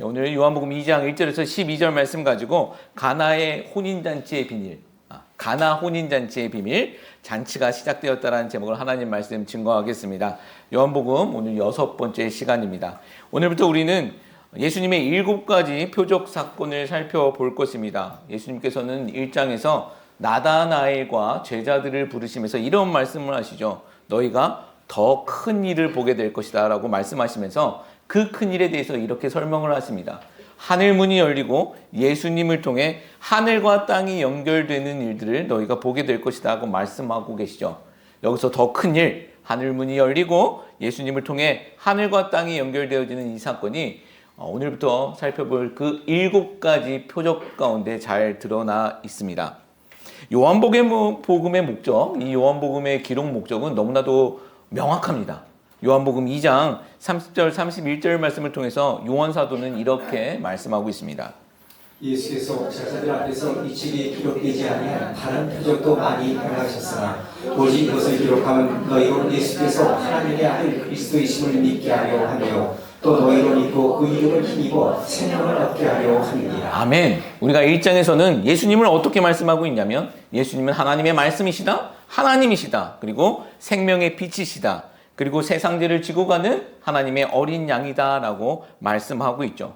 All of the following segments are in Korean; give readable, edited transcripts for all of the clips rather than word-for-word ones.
오늘 요한복음 2장 1절에서 12절 말씀 가지고 가나의 혼인잔치의 비밀, 가나 혼인잔치의 비밀, 잔치가 시작되었다라는 제목으로 하나님 말씀 증거하겠습니다. 요한복음 오늘 6번째 시간입니다. 오늘부터 우리는 예수님의 7가지 표적 사건을 살펴볼 것입니다. 예수님께서는 1장에서 나다나엘과 제자들을 부르시면서 이런 말씀을 하시죠. 너희가 더 큰 일을 보게 될 것이다 라고 말씀하시면서 그 큰 일에 대해서 이렇게 설명을 하십니다. 하늘 문이 열리고 예수님을 통해 하늘과 땅이 연결되는 일들을 너희가 보게 될 것이다 하고 말씀하고 계시죠. 여기서 더 큰 일, 하늘 문이 열리고 예수님을 통해 하늘과 땅이 연결되어지는 이 사건이 오늘부터 살펴볼 그 7가지 표적 가운데 잘 드러나 있습니다. 요한복음의 목적, 이 요한복음의 기록 목적은 너무나도 명확합니다. 요한복음 2장 30절 31절 말씀을 통해서 요한 사도는 이렇게 말씀하고 있습니다. 예수께서 제자들 앞에서 이치리 기록되지 아니한 다른 표적도 많이 행하셨으나 오직 이것을 기록하면 너희로 예수께서 하나님의 아들 그리스도이심을 믿게 하려 하며 또 너희로 믿고 그 이름을 힘입어 생명을 얻게 하려 함이니라. 아멘. 우리가 1장에서는 예수님을 어떻게 말씀하고 있냐면 예수님은 하나님의 말씀이시다, 하나님이시다, 그리고 생명의 빛이시다, 그리고 세상죄를 지고 가는 하나님의 어린 양이다 라고 말씀하고 있죠.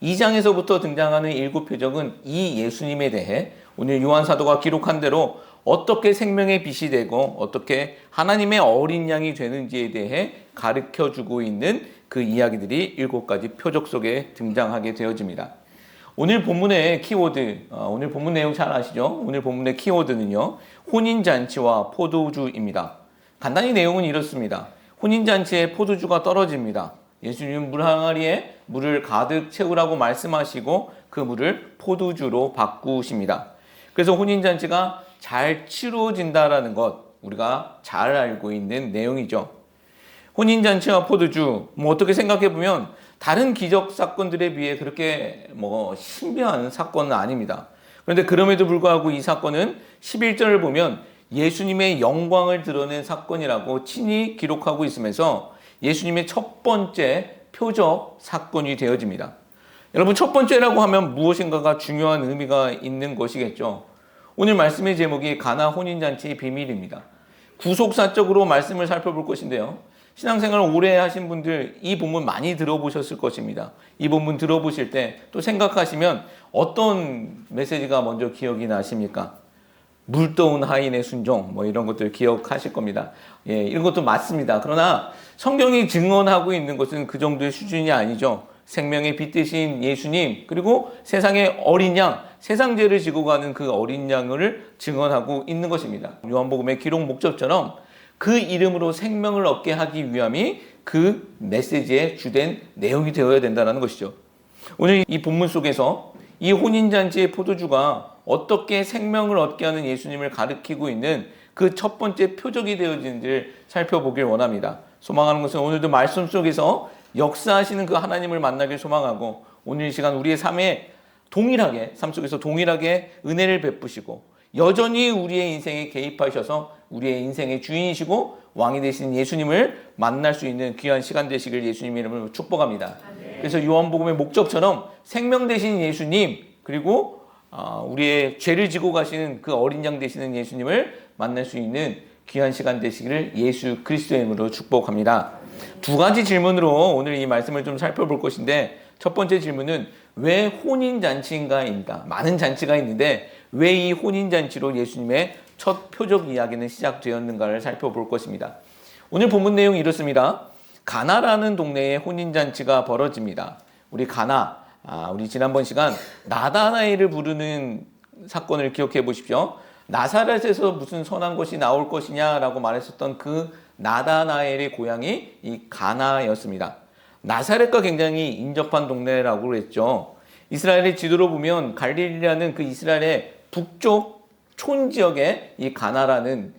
2장에서부터 등장하는 7표적은 이 예수님에 대해 오늘 요한 사도가 기록한 대로 어떻게 생명의 빛이 되고 어떻게 하나님의 어린 양이 되는지에 대해 가르쳐주고 있는 그 이야기들이 7가지 표적 속에 등장하게 되어집니다. 오늘 본문의 키워드, 오늘 본문 내용 잘 아시죠? 오늘 본문의 키워드는요, 혼인잔치와 포도주입니다. 간단히 내용은 이렇습니다. 혼인잔치에 포도주가 떨어집니다. 예수님은 물 항아리에 물을 가득 채우라고 말씀하시고 그 물을 포도주로 바꾸십니다. 그래서 혼인잔치가 잘 치루어진다라는 것, 우리가 잘 알고 있는 내용이죠. 혼인잔치와 포도주, 어떻게 생각해보면 다른 기적 사건들에 비해 그렇게 신비한 사건은 아닙니다. 그런데 그럼에도 불구하고 이 사건은 11절을 보면 예수님의 영광을 드러낸 사건이라고 친히 기록하고 있으면서 예수님의 첫 번째 표적 사건이 되어집니다. 여러분, 첫 번째라고 하면 무엇인가가 중요한 의미가 있는 것이겠죠. 오늘 말씀의 제목이 가나 혼인잔치의 비밀입니다. 구속사적으로 말씀을 살펴볼 것인데요. 신앙생활 오래 하신 분들 이 본문 많이 들어보셨을 것입니다. 이 본문 들어보실 때 또 생각하시면 어떤 메시지가 먼저 기억이 나십니까? 물떠온 하인의 순종, 이런 것들 기억하실 겁니다. 이런 것도 맞습니다. 그러나 성경이 증언하고 있는 것은 그 정도의 수준이 아니죠. 생명의 빛 되신 예수님, 그리고 세상의 어린 양, 세상 죄를 지고 가는 그 어린 양을 증언하고 있는 것입니다. 요한복음의 기록 목적처럼 그 이름으로 생명을 얻게 하기 위함이 그 메시지의 주된 내용이 되어야 된다는 것이죠. 오늘 이 본문 속에서 이 혼인잔치의 포도주가 어떻게 생명을 얻게 하는 예수님을 가리키고 있는 그 첫 번째 표적이 되어진지를 살펴보길 원합니다. 소망하는 것은 오늘도 말씀 속에서 역사하시는 그 하나님을 만나길 소망하고 오늘 이 시간 우리의 삶 속에서 동일하게 은혜를 베푸시고 여전히 우리의 인생에 개입하셔서 우리의 인생의 주인이시고 왕이 되신 예수님을 만날 수 있는 귀한 시간 되시길 예수님의 이름으로 축복합니다. 그래서 요한복음의 목적처럼 생명 되신 예수님, 그리고 우리의 죄를 지고 가시는 그 어린 양 되시는 예수님을 만날 수 있는 귀한 시간 되시기를 예수 그리스도의 이름으로 축복합니다. 2가지 질문으로 오늘 이 말씀을 좀 살펴볼 것인데, 첫 번째 질문은 왜 혼인잔치인가입니다. 많은 잔치가 있는데 왜 이 혼인잔치로 예수님의 첫 표적 이야기는 시작되었는가를 살펴볼 것입니다. 오늘 본문 내용이 이렇습니다. 가나라는 동네에 혼인잔치가 벌어집니다. 우리 가나, 우리 지난번 시간 나다나엘을 부르는 사건을 기억해 보십시오. 나사렛에서 무슨 선한 것이 나올 것이냐라고 말했었던 그 나다나엘의 고향이 이 가나였습니다. 나사렛과 굉장히 인접한 동네라고 그랬죠. 이스라엘의 지도로 보면 갈릴리라는 그 이스라엘의 북쪽 촌 지역에 이 가나라는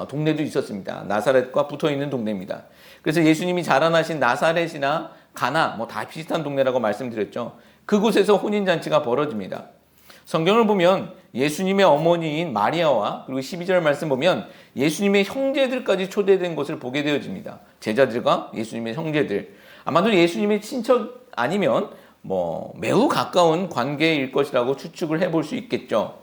동네도 있었습니다. 나사렛과 붙어 있는 동네입니다. 그래서 예수님이 자라나신 나사렛이나 가나 다 비슷한 동네라고 말씀드렸죠. 그곳에서 혼인잔치가 벌어집니다. 성경을 보면 예수님의 어머니인 마리아와 그리고 12절 말씀 보면 예수님의 형제들까지 초대된 것을 보게 되어집니다. 제자들과 예수님의 형제들. 아마도 예수님의 친척 아니면 매우 가까운 관계일 것이라고 추측을 해볼 수 있겠죠.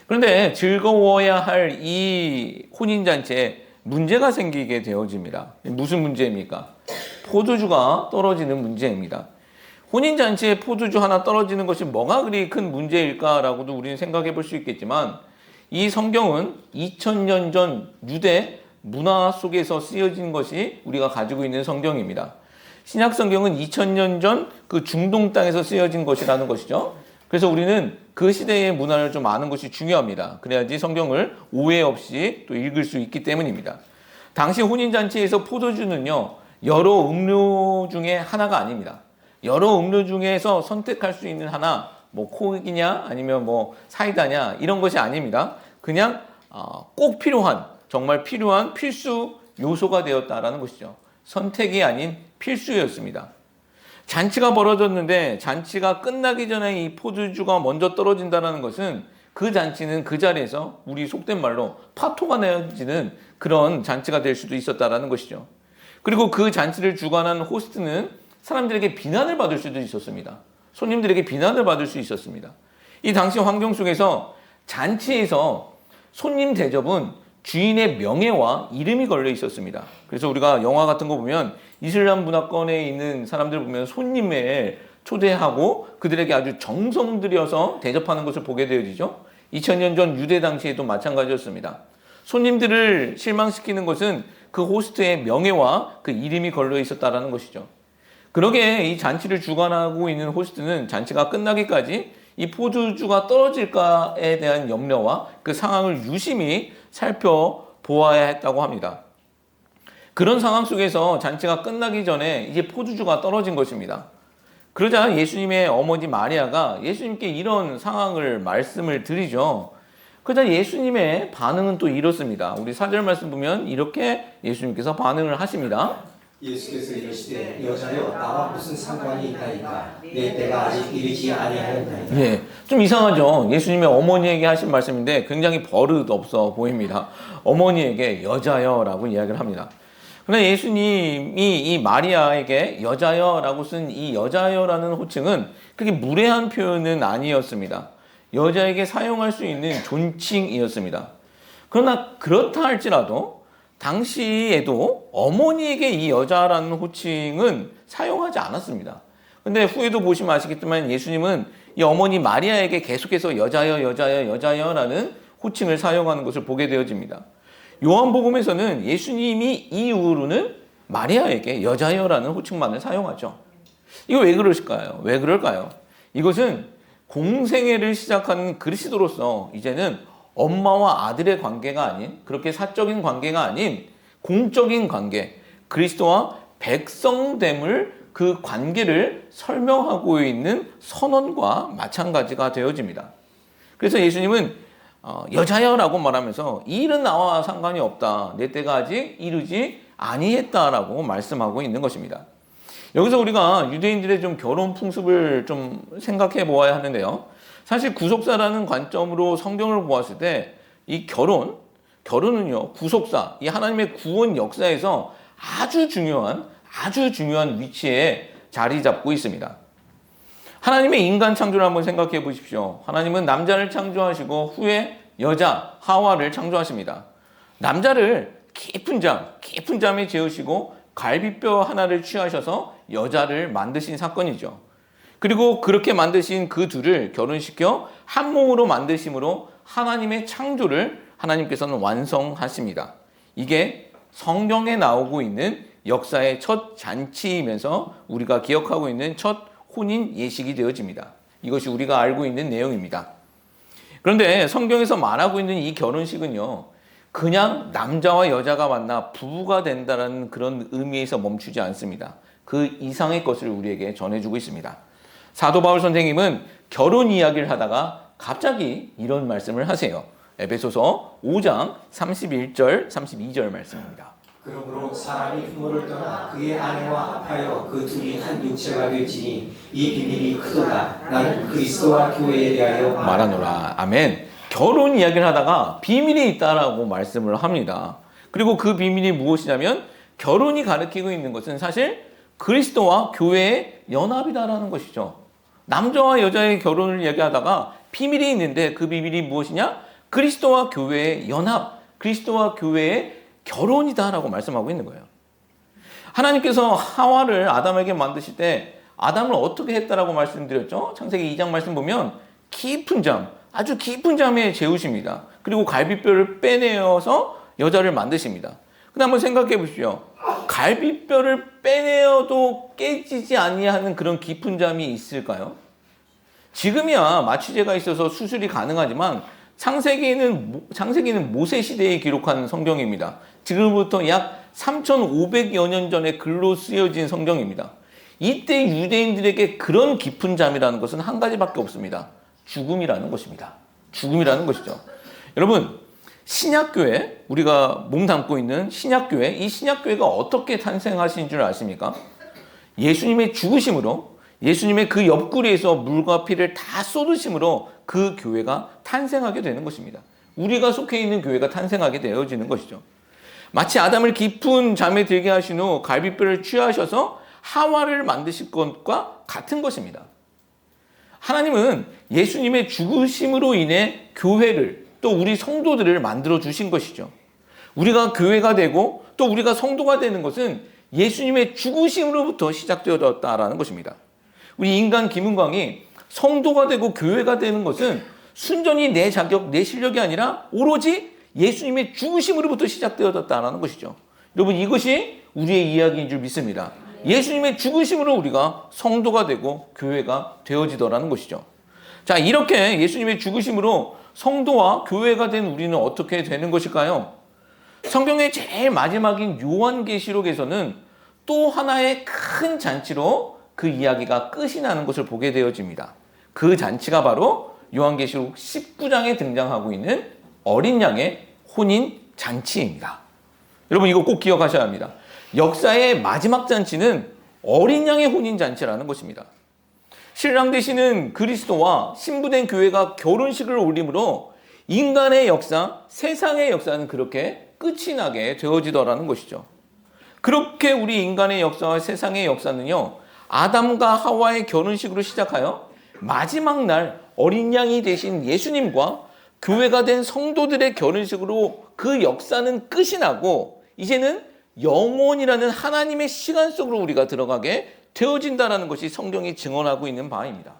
그런데 즐거워야 할 이 혼인잔치에 문제가 생기게 되어집니다. 무슨 문제입니까? 포도주가 떨어지는 문제입니다. 혼인잔치에 포도주 하나 떨어지는 것이 뭐가 그리 큰 문제일까라고도 우리는 생각해 볼 수 있겠지만, 이 성경은 2000년 전 유대 문화 속에서 쓰여진 것이 우리가 가지고 있는 성경입니다. 신약 성경은 2000년 전 그 중동 땅에서 쓰여진 것이라는 것이죠. 그래서 우리는 그 시대의 문화를 좀 아는 것이 중요합니다. 그래야지 성경을 오해 없이 또 읽을 수 있기 때문입니다. 당시 혼인잔치에서 포도주는요, 여러 음료 중에 하나가 아닙니다. 여러 음료 중에서 선택할 수 있는 하나, 콕이냐 아니면 사이다냐 이런 것이 아닙니다. 그냥 꼭 필요한, 정말 필요한 필수 요소가 되었다라는 것이죠. 선택이 아닌 필수였습니다. 잔치가 벌어졌는데 잔치가 끝나기 전에 이 포도주가 먼저 떨어진다는 것은 그 잔치는 그 자리에서 우리 속된 말로 파토가 내어지는 그런 잔치가 될 수도 있었다라는 것이죠. 그리고 그 잔치를 주관한 호스트는 사람들에게 비난을 받을 수도 있었습니다. 손님들에게 비난을 받을 수 있었습니다. 이 당시 환경 속에서 잔치에서 손님 대접은 주인의 명예와 이름이 걸려 있었습니다. 그래서 우리가 영화 같은 거 보면 이슬람 문화권에 있는 사람들 보면 손님을 초대하고 그들에게 아주 정성 들여서 대접하는 것을 보게 되어지죠. 2000년 전 유대 당시에도 마찬가지였습니다. 손님들을 실망시키는 것은 그 호스트의 명예와 그 이름이 걸려 있었다는 것이죠. 그러게 이 잔치를 주관하고 있는 호스트는 잔치가 끝나기까지 이 포도주가 떨어질까에 대한 염려와 그 상황을 유심히 살펴보아야 했다고 합니다. 그런 상황 속에서 잔치가 끝나기 전에 이제 포도주가 떨어진 것입니다. 그러자 예수님의 어머니 마리아가 예수님께 이런 상황을 말씀을 드리죠. 그러자 예수님의 반응은 또 이렇습니다. 우리 4절 말씀 보면 이렇게 예수님께서 반응을 하십니다. 예수께서 이르시되 여자여 나와 무슨 상관이 있나이까 내 때가 아직 이르지 아니하였나이까. 예, 좀 이상하죠. 예수님의 어머니에게 하신 말씀인데 굉장히 버릇 없어 보입니다. 어머니에게 여자여라고 이야기를 합니다. 그런데 예수님이 이 마리아에게 여자여라고 쓴 이 여자여라는 호칭은 그렇게 무례한 표현은 아니었습니다. 여자에게 사용할 수 있는 존칭이었습니다. 그러나 그렇다 할지라도 당시에도 어머니에게 이 여자라는 호칭은 사용하지 않았습니다. 근데 후에도 보시면 아시겠지만 예수님은 이 어머니 마리아에게 계속해서 여자여, 여자여, 여자여라는 호칭을 사용하는 것을 보게 되어집니다. 요한복음에서는 예수님이 이후로는 마리아에게 여자여라는 호칭만을 사용하죠. 이거 왜 그러실까요? 왜 그럴까요? 이것은 공생애를 시작하는 그리스도로서 이제는 엄마와 아들의 관계가 아닌, 그렇게 사적인 관계가 아닌 공적인 관계, 그리스도와 백성됨을, 그 관계를 설명하고 있는 선언과 마찬가지가 되어집니다. 그래서 예수님은 여자여라고 말하면서 이 일은 나와 상관이 없다. 내 때가 아직 이르지 아니했다라고 말씀하고 있는 것입니다. 여기서 우리가 유대인들의 좀 결혼 풍습을 좀 생각해 보아야 하는데요. 사실 구속사라는 관점으로 성경을 보았을 때 이 결혼은요, 구속사, 이 하나님의 구원 역사에서 아주 중요한 위치에 자리 잡고 있습니다. 하나님의 인간 창조를 한번 생각해 보십시오. 하나님은 남자를 창조하시고 후에 여자 하와를 창조하십니다. 남자를 깊은 잠에 재우시고 갈비뼈 하나를 취하셔서 여자를 만드신 사건이죠. 그리고 그렇게 만드신 그 둘을 결혼시켜 한 몸으로 만드심으로 하나님의 창조를 하나님께서는 완성하십니다. 이게 성경에 나오고 있는 역사의 첫 잔치이면서 우리가 기억하고 있는 첫 혼인 예식이 되어집니다. 이것이 우리가 알고 있는 내용입니다. 그런데 성경에서 말하고 있는 이 결혼식은요, 그냥 남자와 여자가 만나 부부가 된다는 그런 의미에서 멈추지 않습니다. 그 이상의 것을 우리에게 전해주고 있습니다. 사도 바울 선생님은 결혼 이야기를 하다가 갑자기 이런 말씀을 하세요. 에베소서 5장 31절, 32절 말씀입니다. 그러므로 사람이 부모를 떠나 그의 아내와 합하여 그 둘이 한 육체가 될지니 이 비밀이 크도다. 나는 그리스도와 교회에 대하여 말하노라. 아멘. 결혼 이야기를 하다가 비밀이 있다라고 말씀을 합니다. 그리고 그 비밀이 무엇이냐면 결혼이 가리키고 있는 것은 사실 그리스도와 교회의 연합이다라는 것이죠. 남자와 여자의 결혼을 얘기하다가 비밀이 있는데 그 비밀이 무엇이냐? 그리스도와 교회의 연합, 그리스도와 교회의 결혼이다라고 말씀하고 있는 거예요. 하나님께서 하와를 아담에게 만드실 때 아담을 어떻게 했다라고 말씀드렸죠? 창세기 2장 말씀 보면 깊은 잠, 아주 깊은 잠에 재우십니다. 그리고 갈비뼈를 빼내어서 여자를 만드십니다. 근데 한번 생각해 보십시오. 갈비뼈를 빼내어도 깨지지 아니하는 그런 깊은 잠이 있을까요? 지금이야 마취제가 있어서 수술이 가능하지만 창세기는 모세 시대에 기록한 성경입니다. 지금부터 약 3,500여 년 전에 글로 쓰여진 성경입니다. 이때 유대인들에게 그런 깊은 잠이라는 것은 한 가지밖에 없습니다. 죽음이라는 것입니다. 죽음이라는 것이죠. 여러분, 신약교회, 우리가 몸담고 있는 신약교회, 이 신약교회가 어떻게 탄생하신 줄 아십니까? 예수님의 죽으심으로, 예수님의 그 옆구리에서 물과 피를 다 쏟으심으로 그 교회가 탄생하게 되는 것입니다. 우리가 속해 있는 교회가 탄생하게 되어지는 것이죠. 마치 아담을 깊은 잠에 들게 하신 후 갈비뼈를 취하셔서 하와를 만드실 것과 같은 것입니다. 하나님은 예수님의 죽으심으로 인해 교회를, 또 우리 성도들을 만들어 주신 것이죠. 우리가 교회가 되고 또 우리가 성도가 되는 것은 예수님의 죽으심으로부터 시작되었다라는 것입니다. 우리 인간 김은광이 성도가 되고 교회가 되는 것은 순전히 내 자격, 내 실력이 아니라 오로지 예수님의 죽으심으로부터 시작되었다라는 것이죠. 여러분, 이것이 우리의 이야기인 줄 믿습니다. 예수님의 죽으심으로 우리가 성도가 되고 교회가 되어지더라는 것이죠. 자, 이렇게 예수님의 죽으심으로 성도와 교회가 된 우리는 어떻게 되는 것일까요? 성경의 제일 마지막인 요한계시록에서는 또 하나의 큰 잔치로 그 이야기가 끝이 나는 것을 보게 되어집니다. 그 잔치가 바로 요한계시록 19장에 등장하고 있는 어린 양의 혼인 잔치입니다. 여러분, 이거 꼭 기억하셔야 합니다. 역사의 마지막 잔치는 어린 양의 혼인 잔치라는 것입니다. 신랑 되시는 그리스도와 신부된 교회가 결혼식을 올림으로 인간의 역사, 세상의 역사는 그렇게 끝이 나게 되어지더라는 것이죠. 그렇게 우리 인간의 역사와 세상의 역사는요, 아담과 하와의 결혼식으로 시작하여 마지막 날 어린 양이 되신 예수님과 교회가 된 성도들의 결혼식으로 그 역사는 끝이 나고 이제는 영원이라는 하나님의 시간 속으로 우리가 들어가게 되어진다는 것이 성경이 증언하고 있는 바입니다.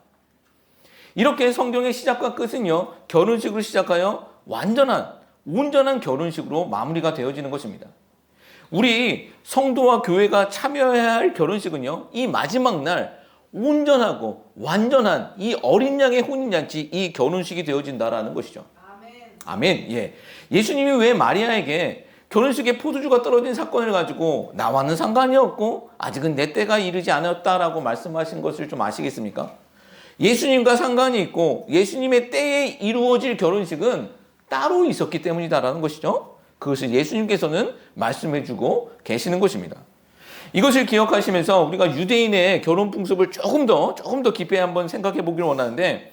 이렇게 성경의 시작과 끝은요, 결혼식으로 시작하여 온전한 결혼식으로 마무리가 되어지는 것입니다. 우리 성도와 교회가 참여해야 할 결혼식은요, 이 마지막 날 온전하고 완전한 이 어린 양의 혼인잔치, 이 결혼식이 되어진다라는 것이죠. 아멘. 예. 예수님이 왜 마리아에게 결혼식에 포도주가 떨어진 사건을 가지고 나와는 상관이 없고 아직은 내 때가 이르지 않았다라고 말씀하신 것을 좀 아시겠습니까? 예수님과 상관이 있고 예수님의 때에 이루어질 결혼식은 따로 있었기 때문이다라는 것이죠. 그것을 예수님께서는 말씀해주고 계시는 것입니다. 이것을 기억하시면서 우리가 유대인의 결혼 풍습을 조금 더 깊이 한번 생각해 보기를 원하는데,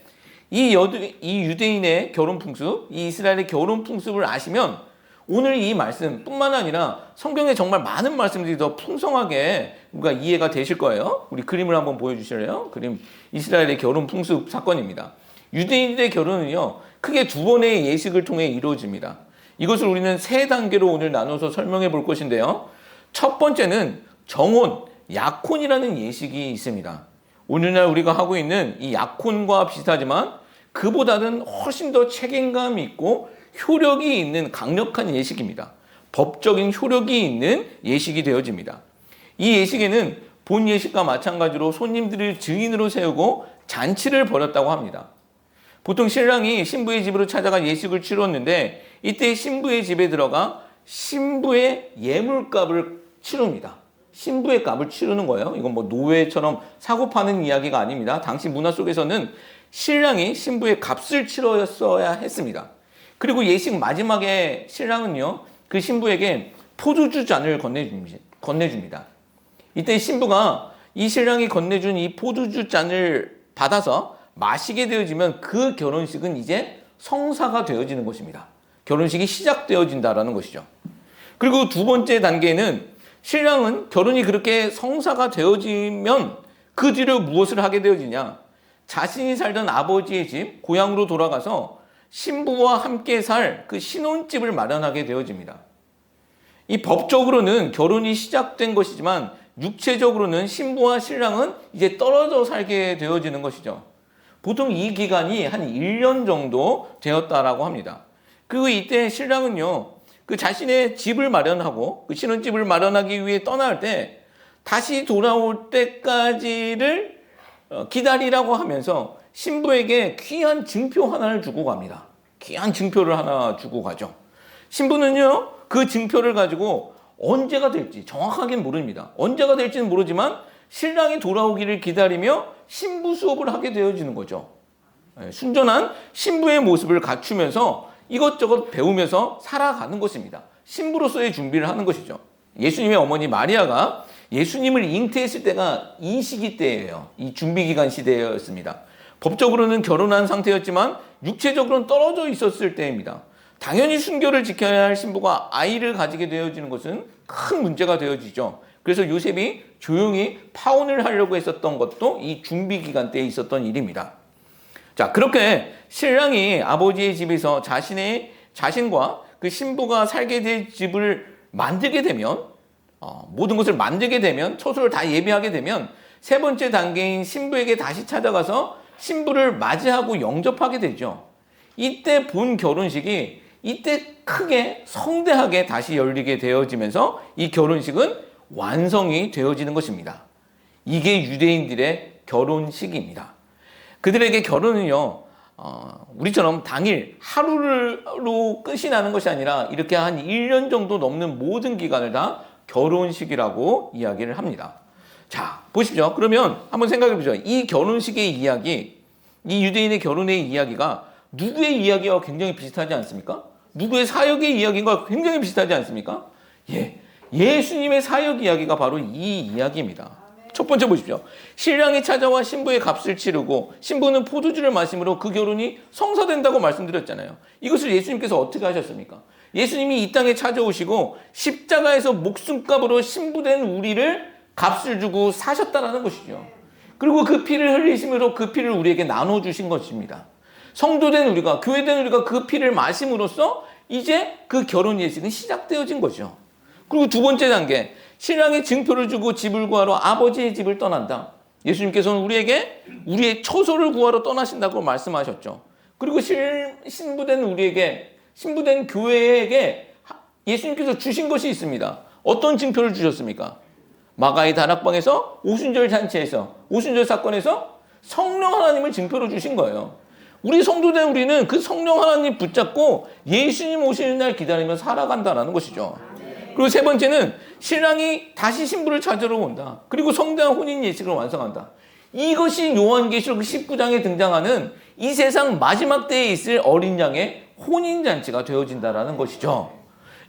이 유대인의 결혼 풍습, 이 이스라엘의 결혼 풍습을 아시면 오늘 이 말씀뿐만 아니라 성경에 정말 많은 말씀들이 더 풍성하게 우리가 이해가 되실 거예요. 우리 그림을 한번 보여주실래요? 그림, 이스라엘의 결혼 풍습 사건입니다. 유대인들의 결혼은요, 크게 두 번의 예식을 통해 이루어집니다. 이것을 우리는 세 단계로 오늘 나눠서 설명해 볼 것인데요. 첫 번째는 정혼, 약혼이라는 예식이 있습니다. 오늘날 우리가 하고 있는 이 약혼과 비슷하지만 그보다는 훨씬 더 책임감 있고 효력이 있는 강력한 예식입니다. 법적인 효력이 있는 예식이 되어집니다. 이 예식에는 본 예식과 마찬가지로 손님들을 증인으로 세우고 잔치를 벌였다고 합니다. 보통 신랑이 신부의 집으로 찾아가 예식을 치렀는데 이때 신부의 집에 들어가 신부의 예물값을 치릅니다. 신부의 값을 치르는 거예요. 이건 뭐 노예처럼 사고 파는 이야기가 아닙니다. 당시 문화 속에서는 신랑이 신부의 값을 치렀어야 했습니다. 그리고 예식 마지막에 신랑은요, 그 신부에게 포도주 잔을 건네줍니다. 이때 신부가 이 신랑이 건네준 이 포도주 잔을 받아서 마시게 되어지면 그 결혼식은 이제 성사가 되어지는 것입니다. 결혼식이 시작되어진다라는 것이죠. 그리고 두 번째 단계는 신랑은 결혼이 그렇게 성사가 되어지면 그 뒤로 무엇을 하게 되어지냐? 자신이 살던 아버지의 집, 고향으로 돌아가서 신부와 함께 살 그 신혼집을 마련하게 되어집니다. 이 법적으로는 결혼이 시작된 것이지만 육체적으로는 신부와 신랑은 이제 떨어져 살게 되어지는 것이죠. 보통 이 기간이 한 1년 정도 되었다라고 합니다. 그리고 이때 신랑은요, 그 자신의 집을 마련하고 그 신혼집을 마련하기 위해 떠날 때 다시 돌아올 때까지를 기다리라고 하면서 신부에게 귀한 증표 하나를 주고 갑니다. 귀한 증표를 하나 주고 가죠. 신부는요, 그 증표를 가지고 언제가 될지 정확하게는 모릅니다. 언제가 될지는 모르지만 신랑이 돌아오기를 기다리며 신부 수업을 하게 되어지는 거죠. 순전한 신부의 모습을 갖추면서 이것저것 배우면서 살아가는 것입니다. 신부로서의 준비를 하는 것이죠. 예수님의 어머니 마리아가 예수님을 잉태했을 때가 이 시기 때예요. 이 준비기간 시대였습니다. 법적으로는 결혼한 상태였지만 육체적으로는 떨어져 있었을 때입니다. 당연히 순교를 지켜야 할 신부가 아이를 가지게 되어지는 것은 큰 문제가 되어지죠. 그래서 요셉이 조용히 파혼을 하려고 했었던 것도 이 준비기간 때에 있었던 일입니다. 자, 그렇게 신랑이 아버지의 집에서 자신과 그 신부가 살게 될 집을 만들게 되면, 모든 것을 만들게 되면, 처소를 다 예비하게 되면, 세 번째 단계인 신부에게 다시 찾아가서 신부를 맞이하고 영접하게 되죠. 이때 본 결혼식이 이때 크게 성대하게 다시 열리게 되어지면서 이 결혼식은 완성이 되어지는 것입니다. 이게 유대인들의 결혼식입니다. 그들에게 결혼은요, 우리처럼 당일 하루로 끝이 나는 것이 아니라 이렇게 한 1년 정도 넘는 모든 기간을 다 결혼식이라고 이야기를 합니다. 자, 보십시오. 그러면 한번 생각해 보죠. 이 결혼식의 이야기, 이 유대인의 결혼의 이야기가 누구의 이야기와 굉장히 비슷하지 않습니까? 누구의 사역의 이야기와 굉장히 비슷하지 않습니까? 예수님의 사역 이야기가 바로 이 이야기입니다. 첫 번째 보십시오. 신랑이 찾아와 신부의 값을 치르고 신부는 포도주를 마심으로 그 결혼이 성사된다고 말씀드렸잖아요. 이것을 예수님께서 어떻게 하셨습니까? 예수님이 이 땅에 찾아오시고 십자가에서 목숨값으로 신부된 우리를 값을 주고 사셨다라는 것이죠. 그리고 그 피를 흘리심으로 그 피를 우리에게 나눠주신 것입니다. 성도된 우리가, 교회된 우리가 그 피를 마심으로써 이제 그 결혼 예식은 시작되어진 거죠. 그리고 두 번째 단계, 신랑이 증표를 주고 집을 구하러 아버지의 집을 떠난다. 예수님께서는 우리에게 우리의 처소를 구하러 떠나신다고 말씀하셨죠. 그리고 신부된 우리에게, 신부된 교회에게 예수님께서 주신 것이 있습니다. 어떤 증표를 주셨습니까? 마가의 다락방에서, 오순절 잔치에서, 오순절 사건에서 성령 하나님을 증표로 주신 거예요. 우리 성도된 우리는 그 성령 하나님 붙잡고 예수님 오시는 날 기다리며 살아간다라는 것이죠. 그리고 세 번째는 신랑이 다시 신부를 찾으러 온다. 그리고 성대한 혼인 예식을 완성한다. 이것이 요한계시록 19장에 등장하는 이 세상 마지막 때에 있을 어린 양의 혼인잔치가 되어진다라는 것이죠.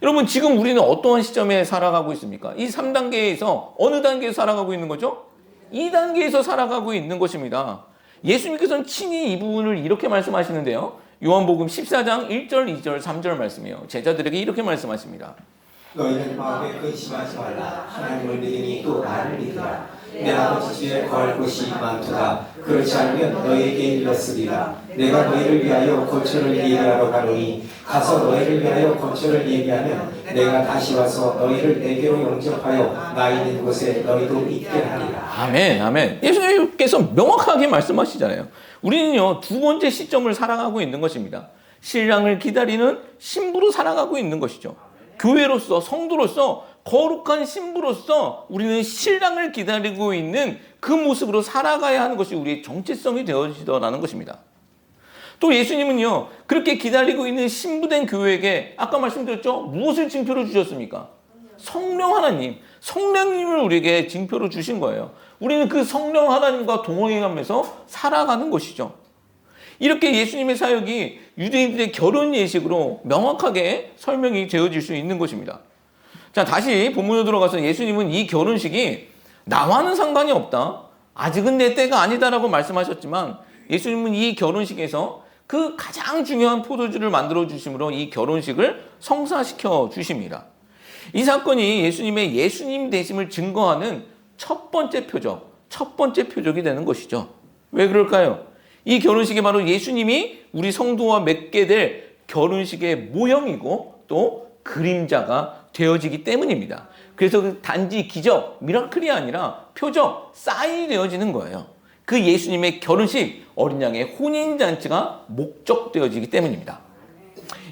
여러분, 지금 우리는 어떠한 시점에 살아가고 있습니까? 이 3단계에서 어느 단계에서 살아가고 있는 거죠? 2단계에서 살아가고 있는 것입니다. 예수님께서는 친히 이 부분을 이렇게 말씀하시는데요. 요한복음 14장 1절, 2절, 3절 말씀이에요. 제자들에게 이렇게 말씀하십니다. 너희는 마음에 근심하지 말라. 하나님을 믿으니 또 나를 믿으라. 내 아버지 집에 거할 곳이 많도다. 그렇지 않으면 너희에게 일렀으리라. 내가 너희를 위하여 거처를 예비하러 가노니 가서 너희를 위하여 거처를 예비하면 내가 다시 와서 너희를 내게로 영접하여 나 있는 곳에 너희도 있게 하리라. 아멘, 아멘. 예수님께서 명확하게 말씀하시잖아요. 우리는요, 두 번째 시점을 살아가고 있는 것입니다. 신랑을 기다리는 신부로 살아가고 있는 것이죠. 교회로서, 성도로서, 거룩한 신부로서 우리는 신랑을 기다리고 있는 그 모습으로 살아가야 하는 것이 우리의 정체성이 되어지더라는 것입니다. 또 예수님은요, 그렇게 기다리고 있는 신부된 교회에게 아까 말씀드렸죠? 무엇을 징표로 주셨습니까? 성령 하나님, 성령님을 우리에게 징표로 주신 거예요. 우리는 그 성령 하나님과 동행하면서 살아가는 것이죠. 이렇게 예수님의 사역이 유대인들의 결혼 예식으로 명확하게 설명이 되어질 수 있는 것입니다. 자, 다시 본문으로 들어가서 예수님은 이 결혼식이 나와는 상관이 없다. 아직은 내 때가 아니다라고 말씀하셨지만 예수님은 이 결혼식에서 그 가장 중요한 포도주를 만들어 주심으로 이 결혼식을 성사시켜 주십니다. 이 사건이 예수님의 예수님 되심을 증거하는 첫 번째 표적이 되는 것이죠. 왜 그럴까요? 이 결혼식이 바로 예수님이 우리 성도와 맺게 될 결혼식의 모형이고 또 그림자가 되어지기 때문입니다. 그래서 단지 기적, 미라클이 아니라 표적, 사인이 되어지는 거예요. 그 예수님의 결혼식, 어린 양의 혼인잔치가 목적되어지기 때문입니다.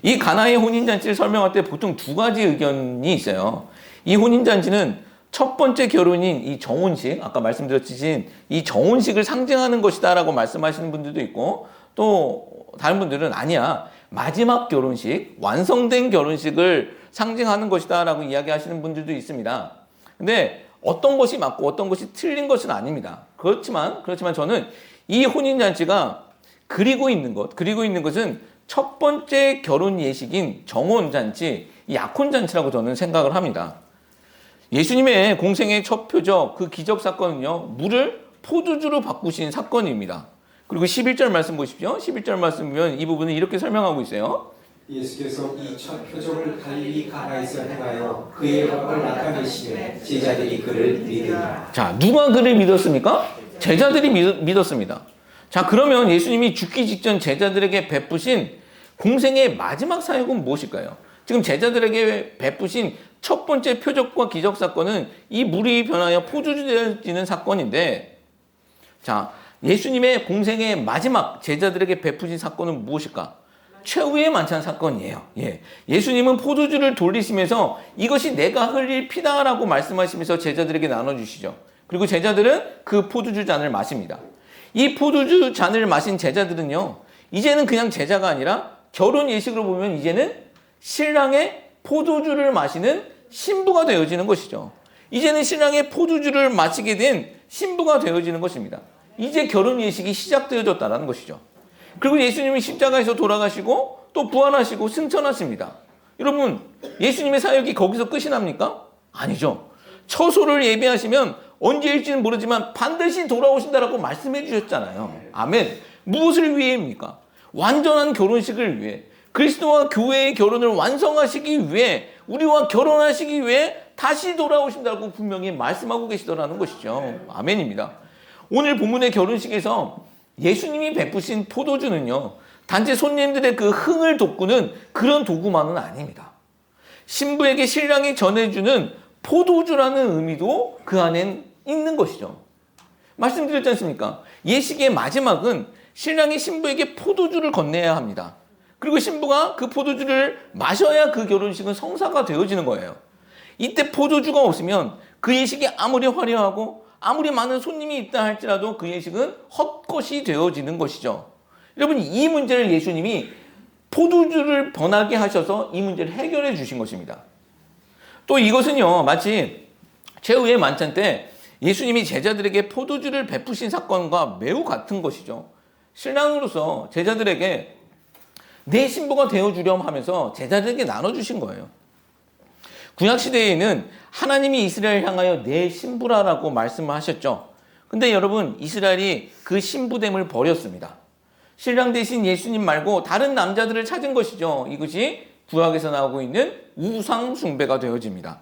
이 가나의 혼인잔치를 설명할 때 보통 두 가지 의견이 있어요. 이 혼인잔치는 첫 번째 결혼인 이 정혼식, 아까 말씀드렸듯이 이 정혼식을 상징하는 것이다 라고 말씀하시는 분들도 있고, 또 다른 분들은 아니야, 마지막 결혼식, 완성된 결혼식을 상징하는 것이다 라고 이야기하시는 분들도 있습니다. 근데 어떤 것이 맞고 어떤 것이 틀린 것은 아닙니다. 그렇지만 저는 이 혼인잔치가 그리고 있는 것은 첫 번째 결혼 예식인 정혼잔치, 이 약혼잔치라고 저는 생각을 합니다. 예수님의 공생의 첫 표적, 그 기적 사건은요, 물을 포도주로 바꾸신 사건입니다. 그리고 11절 말씀 보십시오. 11절 말씀 보면 이 부분을 이렇게 설명하고 있어요. 예수께서 이 첫 표적을 갈릴리 가나에서 행하여 그의 영광을 나타내시며 제자들이 그를 믿으니라. 자, 누가 그를 믿었습니까? 제자들이 믿었습니다. 자, 그러면 예수님이 죽기 직전 제자들에게 베푸신 공생의 마지막 사역은 무엇일까요? 지금 제자들에게 베푸신 첫 번째 표적과 기적 사건은 이 물이 변하여 포도주 되어지는 사건인데, 자, 예수님의 공생의 마지막 제자들에게 베푸신 사건은 무엇일까? 최후의 만찬 사건이에요. 예수님은 포도주를 돌리시면서 이것이 내가 흘릴 피다라고 말씀하시면서 제자들에게 나눠주시죠. 그리고 제자들은 그 포도주 잔을 마십니다. 이 포도주 잔을 마신 제자들은요, 이제는 그냥 제자가 아니라 결혼 예식으로 보면 이제는 신랑의 포도주를 마시는 신부가 되어지는 것이죠. 이제는 신랑의 포도주를 마시게 된 신부가 되어지는 것입니다. 이제 결혼 예식이 시작되어졌다는 것이죠. 그리고 예수님이 십자가에서 돌아가시고 또 부활하시고 승천하십니다. 여러분, 예수님의 사역이 거기서 끝이 납니까? 아니죠. 처소를 예비하시면 언제일지는 모르지만 반드시 돌아오신다라고 말씀해 주셨잖아요. 아멘. 무엇을 위해입니까? 완전한 결혼식을 위해, 그리스도와 교회의 결혼을 완성하시기 위해, 우리와 결혼하시기 위해 다시 돌아오신다고 분명히 말씀하고 계시더라는 것이죠. 아멘입니다. 오늘 본문의 결혼식에서 예수님이 베푸신 포도주는요, 단지 손님들의 그 흥을 돋구는 그런 도구만은 아닙니다. 신부에게 신랑이 전해주는 포도주라는 의미도 그 안엔 있는 것이죠. 말씀드렸지 않습니까? 예식의 마지막은 신랑이 신부에게 포도주를 건네야 합니다. 그리고 신부가 그 포도주를 마셔야 그 결혼식은 성사가 되어지는 거예요. 이때 포도주가 없으면 그 예식이 아무리 화려하고 아무리 많은 손님이 있다 할지라도 그 예식은 헛것이 되어지는 것이죠. 여러분, 이 문제를 예수님이 포도주를 변하게 하셔서 이 문제를 해결해 주신 것입니다. 또 이것은요, 마치 최후의 만찬 때 예수님이 제자들에게 포도주를 베푸신 사건과 매우 같은 것이죠. 신랑으로서 제자들에게 내 신부가 되어주렴 하면서 제자들에게 나눠주신 거예요. 구약시대에는 하나님이 이스라엘 향하여 내 신부라라고 말씀을 하셨죠. 근데 여러분, 이스라엘이 그 신부됨을 버렸습니다. 신랑 대신 예수님 말고 다른 남자들을 찾은 것이죠. 이것이 구약에서 나오고 있는 우상 숭배가 되어집니다.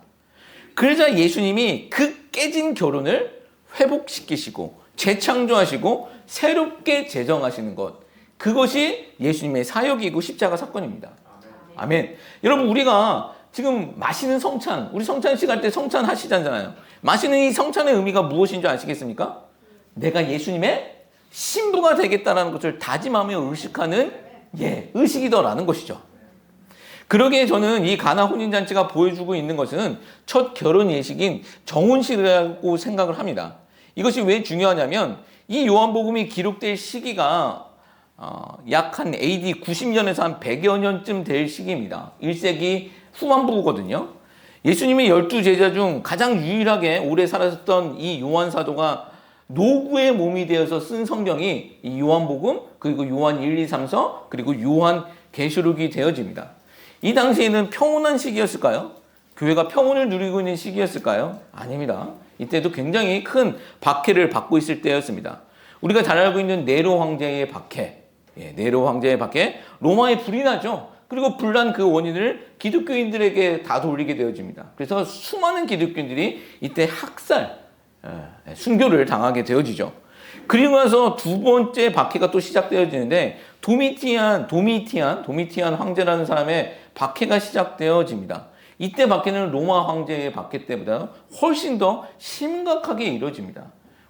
그러자 예수님이 그 깨진 결혼을 회복시키시고 재창조하시고 새롭게 재정하시는 것, 그것이 예수님의 사역이고 십자가 사건입니다. 아멘. 여러분, 우리가 지금 마시는 성찬, 우리 성찬식 할 때 성찬 하시잖아요. 마시는 이 성찬의 의미가 무엇인 줄 아시겠습니까? 내가 예수님의 신부가 되겠다라는 것을 다짐하며 의식하는 의식이더라는 것이죠. 그러기에 저는 이 가나 혼인잔치가 보여주고 있는 것은 첫 결혼 예식인 정혼식이라고 생각을 합니다. 이것이 왜 중요하냐면 이 요한복음이 기록될 시기가 약 한 AD 90년에서 한 100여 년쯤 될 시기입니다. 1세기 후반부거든요. 예수님의 12제자 중 가장 유일하게 오래 살았던 이 요한 사도가 노구의 몸이 되어서 쓴 성경이 이 요한복음, 그리고 요한 1, 2, 3서, 그리고 요한 계시록이 되어집니다. 이 당시에는 평온한 시기였을까요? 교회가 평온을 누리고 있는 시기였을까요? 아닙니다. 이때도 굉장히 큰 박해를 받고 있을 때였습니다. 우리가 잘 알고 있는 네로 황제의 박해, 네로 황제의 박해, 로마에 불이 나죠. 그리고 불난 그 원인을 기독교인들에게 다 돌리게 되어집니다. 그래서 수많은 기독교인들이 이때 학살, 순교를 당하게 되어지죠. 그리고 나서 두 번째 박해가 또 시작되어지는데 도미티안 황제라는 사람의 박해가 시작되어집니다. 이때 박해는 로마 황제의 박해 때보다 훨씬 더 심각하게 이루어집니다.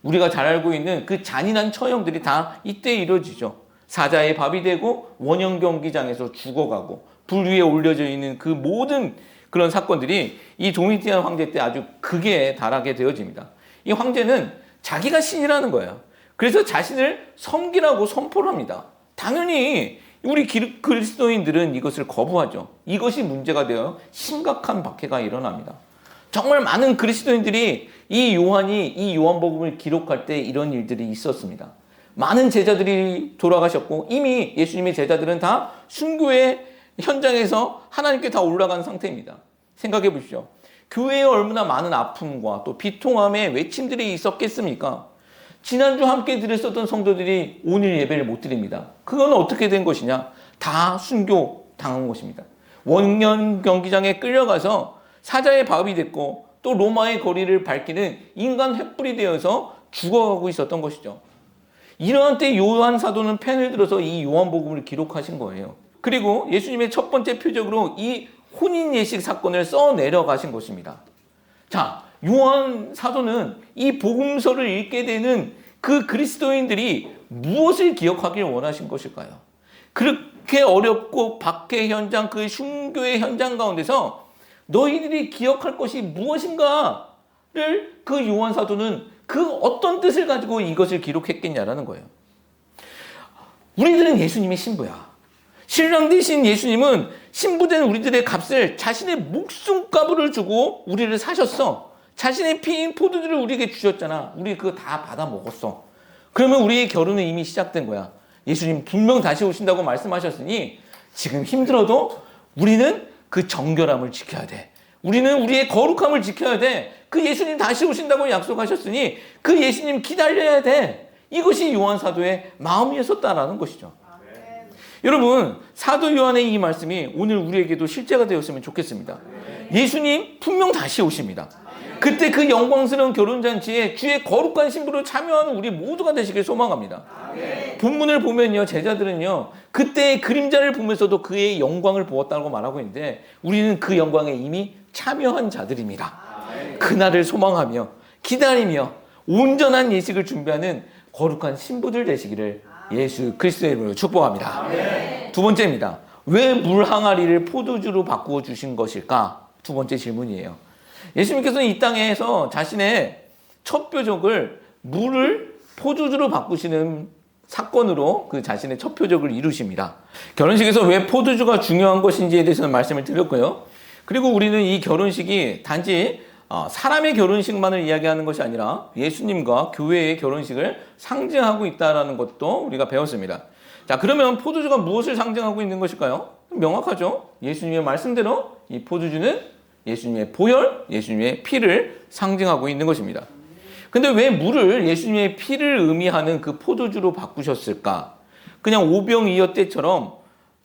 우리가 잘 알고 있는 그 잔인한 처형들이 다 이때 이루어지죠. 사자의 밥이 되고 원형 경기장에서 죽어가고 불 위에 올려져 있는 그 모든 그런 사건들이 이 도미티안 황제 때 아주 극에 달하게 되어집니다. 이 황제는 자기가 신이라는 거예요. 그래서 자신을 섬기라고 선포를 합니다. 당연히 우리 그리스도인들은 이것을 거부하죠. 이것이 문제가 되어 심각한 박해가 일어납니다. 정말 많은 그리스도인들이 이 요한복음을 기록할 때 이런 일들이 있었습니다. 많은 제자들이 돌아가셨고 이미 예수님의 제자들은 다 순교의 현장에서 하나님께 다 올라간 상태입니다. 생각해 보십시오. 교회에 얼마나 많은 아픔과 또 비통함의 외침들이 있었겠습니까? 지난주 함께 드렸었던 성도들이 오늘 예배를 못 드립니다. 그건 어떻게 된 것이냐? 다 순교 당한 것입니다. 원년 경기장에 끌려가서 사자의 밥이 됐고 또 로마의 거리를 밝히는 인간 횃불이 되어서 죽어가고 있었던 것이죠. 이러한 때 요한 사도는 펜을 들어서 이 요한복음을 기록하신 거예요. 그리고 예수님의 첫 번째 표적으로 이 혼인 예식 사건을 써 내려가신 것입니다. 자, 요한 사도는 이 복음서를 읽게 되는 그 그리스도인들이 무엇을 기억하길 원하신 것일까요? 그렇게 어렵고 박해 현장, 그 순교의 현장 가운데서 너희들이 기억할 것이 무엇인가를 그 요한 사도는 그 어떤 뜻을 가지고 이것을 기록했겠냐라는 거예요. 우리들은 예수님의 신부야. 신랑 되신 예수님은 신부된 우리들의 값을 자신의 목숨값을 주고 우리를 사셨어. 자신의 피인 포도주를 우리에게 주셨잖아. 우리 그거 다 받아 먹었어. 그러면 우리의 결혼은 이미 시작된 거야. 예수님 분명 다시 오신다고 말씀하셨으니 지금 힘들어도 우리는 그 정결함을 지켜야 돼. 우리는 우리의 거룩함을 지켜야 돼. 그 예수님 다시 오신다고 약속하셨으니 그 예수님 기다려야 돼. 이것이 요한 사도의 마음이었었다라는 것이죠. 여러분, 사도 요한의 이 말씀이 오늘 우리에게도 실제가 되었으면 좋겠습니다. 예수님 분명 다시 오십니다. 그때 그 영광스러운 결혼잔치에 주의 거룩한 신부로 참여하는 우리 모두가 되시길 소망합니다. 본문을 보면요, 제자들은요, 그때의 그림자를 보면서도 그의 영광을 보았다고 말하고 있는데 우리는 그 영광에 이미 참여한 자들입니다. 그날을 소망하며 기다리며 온전한 예식을 준비하는 거룩한 신부들 되시기를 예수 그리스도의 이름으로 축복합니다. 두 번째입니다. 왜 물 항아리를 포도주로 바꾸어 주신 것일까? 두 번째 질문이에요. 예수님께서는 이 땅에서 자신의 첫 표적을 물을 포도주로 바꾸시는 사건으로 그 자신의 첫 표적을 이루십니다. 결혼식에서 왜 포도주가 중요한 것인지에 대해서는 말씀을 드렸고요. 그리고 우리는 이 결혼식이 단지 사람의 결혼식만을 이야기하는 것이 아니라 예수님과 교회의 결혼식을 상징하고 있다는 것도 우리가 배웠습니다. 자, 그러면 포도주가 무엇을 상징하고 있는 것일까요? 명확하죠. 예수님의 말씀대로 이 포도주는 예수님의 보혈, 예수님의 피를 상징하고 있는 것입니다. 근데 왜 물을 예수님의 피를 의미하는 그 포도주로 바꾸셨을까? 그냥 오병이어 때처럼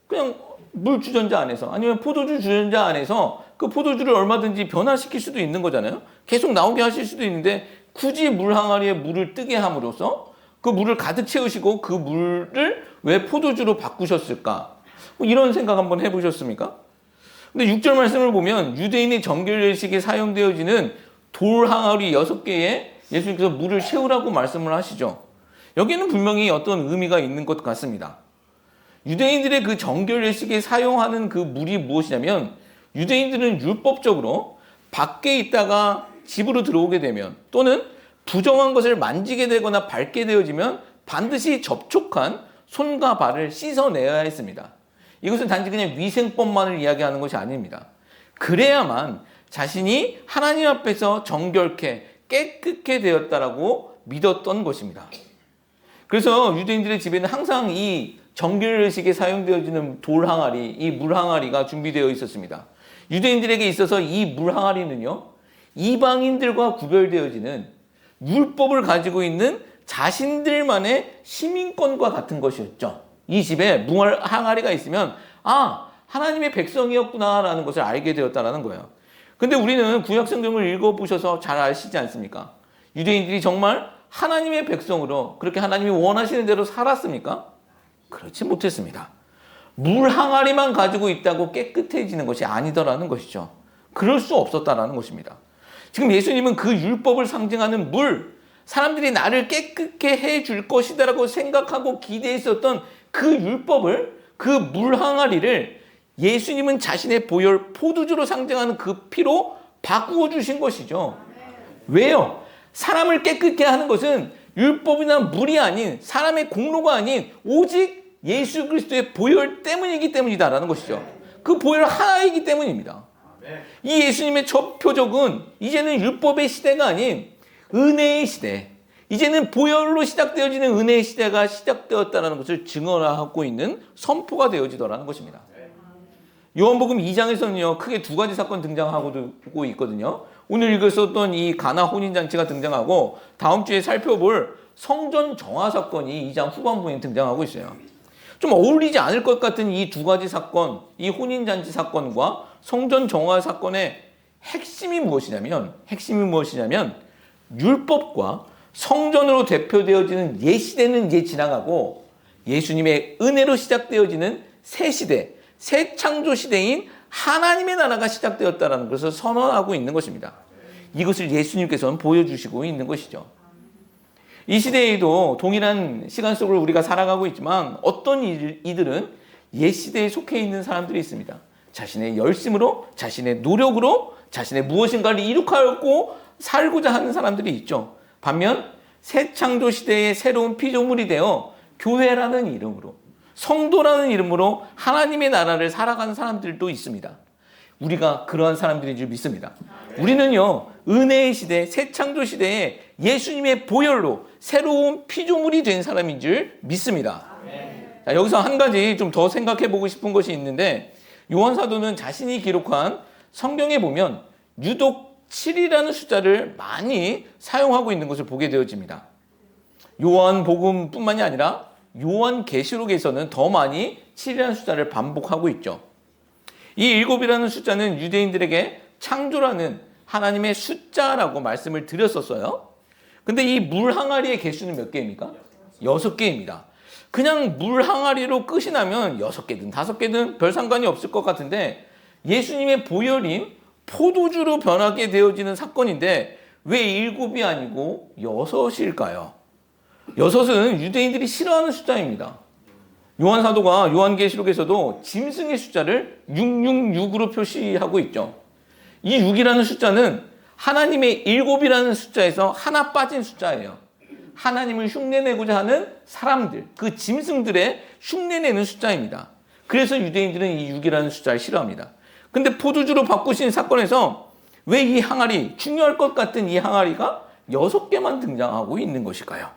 그냥 물 주전자 안에서 아니면 포도주 주전자 안에서 그 포도주를 얼마든지 변화시킬 수도 있는 거잖아요. 계속 나오게 하실 수도 있는데 굳이 물 항아리에 물을 뜨게 함으로써 그 물을 가득 채우시고 그 물을 왜 포도주로 바꾸셨을까? 뭐 이런 생각 한번 해보셨습니까? 근데 6절 말씀을 보면 유대인의 정결례식에 사용되어지는 돌 항아리 6개에 예수님께서 물을 채우라고 말씀을 하시죠. 여기는 분명히 어떤 의미가 있는 것 같습니다. 유대인들의 그 정결례식에 사용하는 그 물이 무엇이냐면 유대인들은 율법적으로 밖에 있다가 집으로 들어오게 되면 또는 부정한 것을 만지게 되거나 밟게 되어지면 반드시 접촉한 손과 발을 씻어내야 했습니다. 이것은 단지 그냥 위생법만을 이야기하는 것이 아닙니다. 그래야만 자신이 하나님 앞에서 정결케 깨끗게 되었다라고 믿었던 것입니다. 그래서 유대인들의 집에는 항상 이 정결례식에 사용되어지는 돌 항아리, 이 물 항아리가 준비되어 있었습니다. 유대인들에게 있어서 이 물 항아리는요, 이방인들과 구별되어지는 율법을 가지고 있는 자신들만의 시민권과 같은 것이었죠. 이 집에 물 항아리가 있으면 하나님의 백성이었구나라는 것을 알게 되었다라는 거예요. 근데 우리는 구약 성경을 읽어보셔서 잘 아시지 않습니까? 유대인들이 정말 하나님의 백성으로 그렇게 하나님이 원하시는 대로 살았습니까? 그렇지 못했습니다. 물 항아리만 가지고 있다고 깨끗해지는 것이 아니더라는 것이죠. 그럴 수 없었다라는 것입니다. 지금 예수님은 그 율법을 상징하는 물, 사람들이 나를 깨끗게 해줄 것이다라고 생각하고 기대했었던 그 율법을, 그 물 항아리를 예수님은 자신의 보혈 포도주로 상징하는 그 피로 바꾸어 주신 것이죠. 왜요? 사람을 깨끗게 하는 것은 율법이나 물이 아닌, 사람의 공로가 아닌 오직 예수 그리스도의 보혈 때문이기 때문이다라는 것이죠. 그 보혈 하나이기 때문입니다. 이 예수님의 첫 표적은 이제는 율법의 시대가 아닌 은혜의 시대, 이제는 보혈로 시작되어지는 은혜의 시대가 시작되었다는 것을 증언하고 있는 선포가 되어지더라는 것입니다. 요한복음 2장에서는요, 크게 두 가지 사건 등장하고 있거든요. 오늘 읽었었던 이 가나 혼인잔치가 등장하고, 다음 주에 살펴볼 성전 정화 사건이 2장 후반부에 등장하고 있어요. 좀 어울리지 않을 것 같은 이 두 가지 사건, 이 혼인잔치 사건과 성전 정화 사건의 핵심이 무엇이냐면 율법과 성전으로 대표되어지는 옛 시대는 이제 지나가고 예수님의 은혜로 시작되어지는 새 시대, 새 창조 시대인 하나님의 나라가 시작되었다는 것을 선언하고 있는 것입니다. 이것을 예수님께서는 보여주시고 있는 것이죠. 이 시대에도 동일한 시간 속을 우리가 살아가고 있지만 어떤 이들은 옛 시대에 속해 있는 사람들이 있습니다. 자신의 열심으로, 자신의 노력으로, 자신의 무엇인가를 이룩하고 살고자 하는 사람들이 있죠. 반면 새 창조 시대의 새로운 피조물이 되어 교회라는 이름으로, 성도라는 이름으로 하나님의 나라를 살아가는 사람들도 있습니다. 우리가 그러한 사람들인 줄 믿습니다. 우리는요, 은혜의 시대, 새 창조 시대에 예수님의 보혈로 새로운 피조물이 된 사람인 줄 믿습니다. 자, 여기서 한 가지 좀 더 생각해 보고 싶은 것이 있는데, 요한 사도는 자신이 기록한 성경에 보면 유독 7이라는 숫자를 많이 사용하고 있는 것을 보게 되어집니다. 요한복음뿐만이 아니라 요한계시록에서는 더 많이 7이라는 숫자를 반복하고 있죠. 이 7이라는 숫자는 유대인들에게 창조라는 하나님의 숫자라고 말씀을 드렸었어요. 근데 이 물 항아리의 개수는 몇 개입니까? 6개입니다. 그냥 물 항아리로 끝이 나면 6개든 5개든 별 상관이 없을 것 같은데, 예수님의 보혈인 포도주로 변하게 되어지는 사건인데 왜 7이 아니고 6일까요? 6은 유대인들이 싫어하는 숫자입니다. 요한 사도가 요한계시록에서도 짐승의 숫자를 666으로 표시하고 있죠. 이 6이라는 숫자는 하나님의 7이라는 숫자에서 하나 빠진 숫자예요. 하나님을 흉내내고자 하는 사람들, 그 짐승들의 흉내내는 숫자입니다. 그래서 유대인들은 이 6이라는 숫자를 싫어합니다. 근데 포도주로 바꾸신 사건에서 왜 이 항아리, 중요할 것 같은 이 항아리가 6개만 등장하고 있는 것일까요?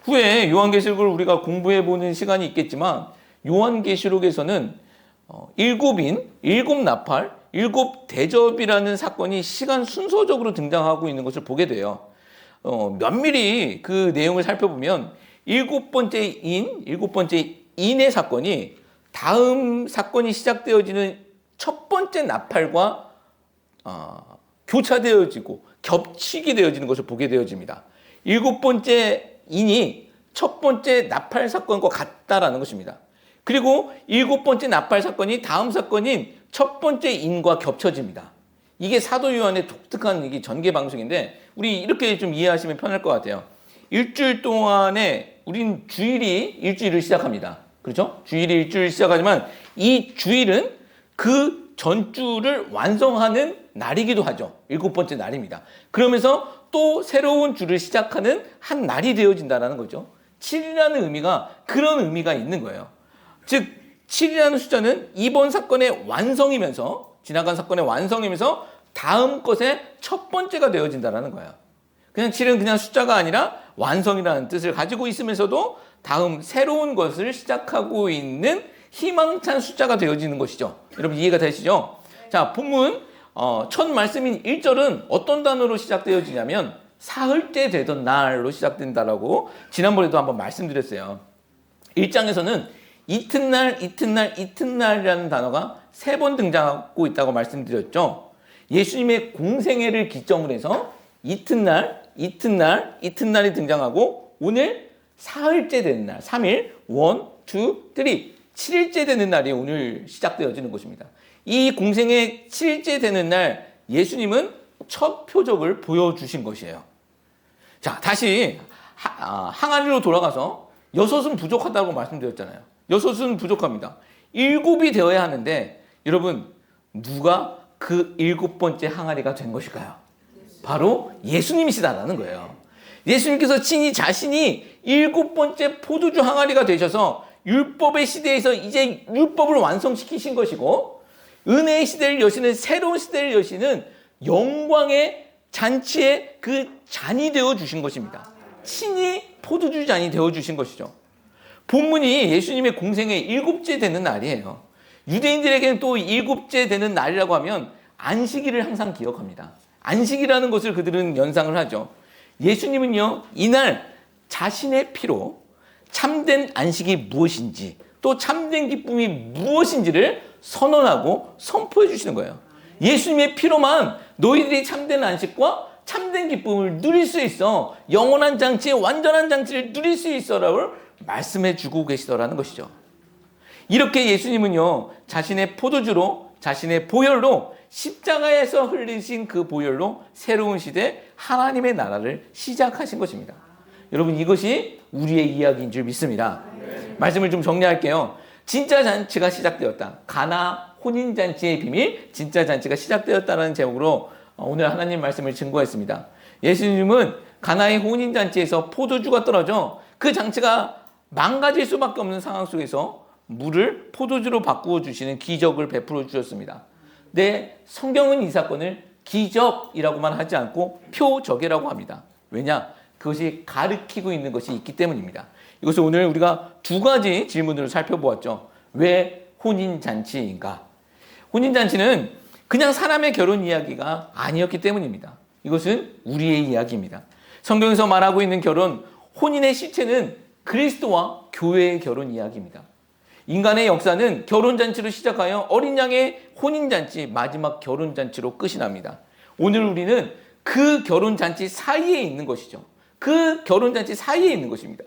후에 요한계시록을 우리가 공부해보는 시간이 있겠지만, 요한계시록에서는 7인, 7나팔, 7대접이라는 사건이 시간 순서적으로 등장하고 있는 것을 보게 돼요. 면밀히 그 내용을 살펴보면 7번째 인의 사건이 다음 사건이 시작되어지는 첫 번째 나팔과 교차되어지고 겹치게 되어지는 것을 보게 되어집니다. 7번째 인이 첫 번째 나팔 사건과 같다라는 것입니다. 그리고 7번째 나팔 사건이 다음 사건인 첫 번째 인과 겹쳐집니다. 이게 사도 요한의 독특한 이게 전개 방식인데, 우리 이렇게 좀 이해하시면 편할 것 같아요. 일주일 동안에 우린 주일이 일주일을 시작합니다. 그렇죠? 주일이 일주일을 시작하지만 이 주일은 그 전주를 완성하는 날이기도 하죠. 7번째 날입니다. 그러면서 또 새로운 주를 시작하는 한 날이 되어진다는 거죠. 7이라는 의미가 그런 의미가 있는 거예요. 즉 7이라는 숫자는 이번 사건의 완성이면서, 지나간 사건의 완성이면서 다음 것의 첫 번째가 되어진다는 거예요. 그냥 7은 그냥 숫자가 아니라 완성이라는 뜻을 가지고 있으면서도 다음 새로운 것을 시작하고 있는 희망찬 숫자가 되어지는 것이죠. 여러분 이해가 되시죠? 자, 본문 첫 말씀인 1절은 어떤 단어로 시작되어지냐면 사흘째 되던 날로 시작된다라고 지난번에도 한번 말씀드렸어요. 1장에서는 이튿날, 이튿날, 이튿날이라는 단어가 3번 등장하고 있다고 말씀드렸죠. 예수님의 공생애를 기점으로 해서 이튿날, 이튿날, 이튿날이 등장하고 오늘 사흘째 되는 날, 3일, 1, 2, 3, 7일째 되는 날이 오늘 시작되어지는 것입니다. 이 공생애 7일째 되는 날 예수님은 첫 표적을 보여주신 것이에요. 자, 다시 항아리로 돌아가서 6은 부족하다고 말씀드렸잖아요. 6은 부족합니다. 7이 되어야 하는데 여러분 누가 그 7번째 항아리가 된 것일까요? 바로 예수님이시다라는 거예요. 예수님께서 친히 자신이 7번째 포도주 항아리가 되셔서 율법의 시대에서 이제 율법을 완성시키신 것이고 은혜의 시대를 여시는 새로운 시대를 여시는 영광의 잔치의 그 잔이 되어 주신 것입니다. 친히 포도주 잔이 되어 주신 것이죠. 본문이 예수님의 공생의 7째 되는 날이에요. 유대인들에게는 또 7째 되는 날이라고 하면 안식일을 항상 기억합니다. 안식이라는 것을 그들은 연상을 하죠. 예수님은요, 이날 자신의 피로 참된 안식이 무엇인지 또 참된 기쁨이 무엇인지를 선언하고 선포해 주시는 거예요. 예수님의 피로만 너희들이 참된 안식과 참된 기쁨을 누릴 수 있어. 영원한 장치의 완전한 장치를 누릴 수 있어라고 말씀해 주고 계시더라는 것이죠. 이렇게 예수님은요, 자신의 포도주로 자신의 보혈로 십자가에서 흘리신 그 보혈로 새로운 시대 하나님의 나라를 시작하신 것입니다. 여러분 이것이 우리의 이야기인 줄 믿습니다. 말씀을 좀 정리할게요. 진짜 잔치가 시작되었다. 가나 혼인잔치의 비밀, 진짜 잔치가 시작되었다는 제목으로 오늘 하나님 말씀을 증거했습니다. 예수님은 가나의 혼인잔치에서 포도주가 떨어져 그 장치가 망가질 수밖에 없는 상황 속에서 물을 포도주로 바꾸어 주시는 기적을 베풀어 주셨습니다. 네, 성경은 이 사건을 기적이라고만 하지 않고 표적이라고 합니다. 왜냐? 그것이 가르치고 있는 것이 있기 때문입니다. 이것을 오늘 우리가 2가지 질문으로 살펴보았죠. 왜 혼인잔치인가? 혼인잔치는 그냥 사람의 결혼 이야기가 아니었기 때문입니다. 이것은 우리의 이야기입니다. 성경에서 말하고 있는 결혼, 혼인의 실체는 그리스도와 교회의 결혼 이야기입니다. 인간의 역사는 결혼잔치로 시작하여 어린 양의 혼인잔치, 마지막 결혼잔치로 끝이 납니다. 오늘 우리는 그 결혼잔치 사이에 있는 것이죠. 그 결혼잔치 사이에 있는 것입니다.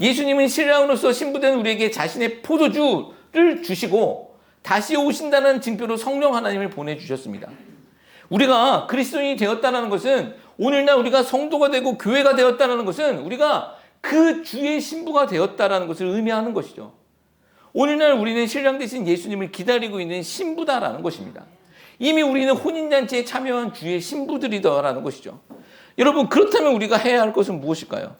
예수님은 신랑으로서 신부된 우리에게 자신의 포도주를 주시고 다시 오신다는 징표로 성령 하나님을 보내주셨습니다. 우리가 그리스도인이 되었다는 것은 오늘날 우리가 성도가 되고 교회가 되었다는 것은 우리가 그 주의 신부가 되었다는 것을 의미하는 것이죠. 오늘날 우리는 신랑 되신 예수님을 기다리고 있는 신부다라는 것입니다. 이미 우리는 혼인잔치에 참여한 주의 신부들이다라는 것이죠. 여러분 그렇다면 우리가 해야 할 것은 무엇일까요?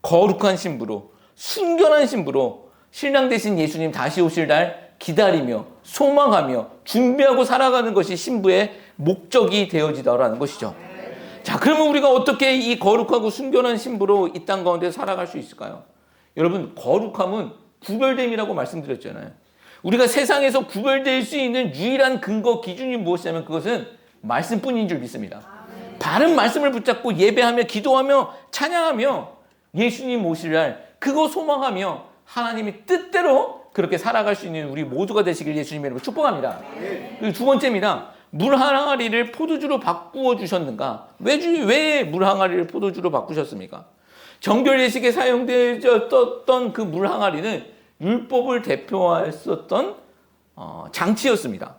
거룩한 신부로, 순결한 신부로 신랑 되신 예수님 다시 오실 날 기다리며 소망하며 준비하고 살아가는 것이 신부의 목적이 되어지더라는 것이죠. 자, 그러면 우리가 어떻게 이 거룩하고 순결한 신부로 이 땅 가운데 살아갈 수 있을까요? 여러분 거룩함은 구별됨이라고 말씀드렸잖아요. 우리가 세상에서 구별될 수 있는 유일한 근거 기준이 무엇이냐면 그것은 말씀뿐인 줄 믿습니다. 바른 말씀을 붙잡고 예배하며 기도하며 찬양하며 예수님 오실 날 그거 소망하며 하나님이 뜻대로 그렇게 살아갈 수 있는 우리 모두가 되시길 예수님의 이름으로 축복합니다. 그리고 2번째입니다. 물 항아리를 포도주로 바꾸어 주셨는가? 왜 물 항아리를 포도주로 바꾸셨습니까? 정결 예식에 사용되었던 그 물 항아리는 율법을 대표했었던 장치였습니다.